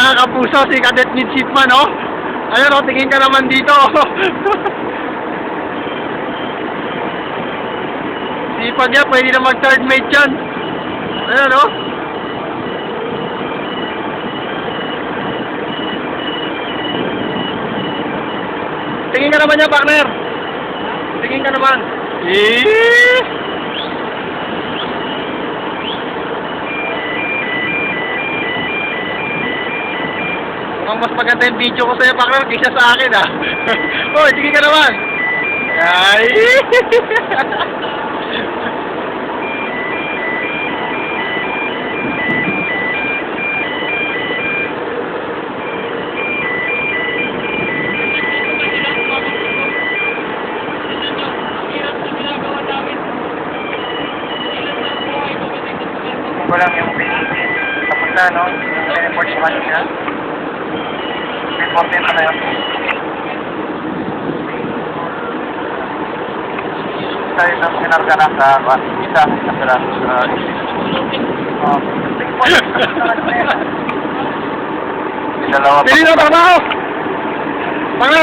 mga kapuso, si Cadet Midshipman, oh. Ayun, oh, tingin ka naman dito. Sipag niya, pwede na mag-third mate yan. Ayun, oh. Tingin ka naman niya, partner. Tingin ka naman. Mukhang mas maganda yung video ko sa'yo, partner, kaysa sa akin, ah. Hoy, tingin ka naman. Ay! Ko lang yung kapunta, no? Report sa Manila. Report din na yun. Tayo sa sinarga na sa isa sila sa dalawa pa. Dili na, trabaho! Partner!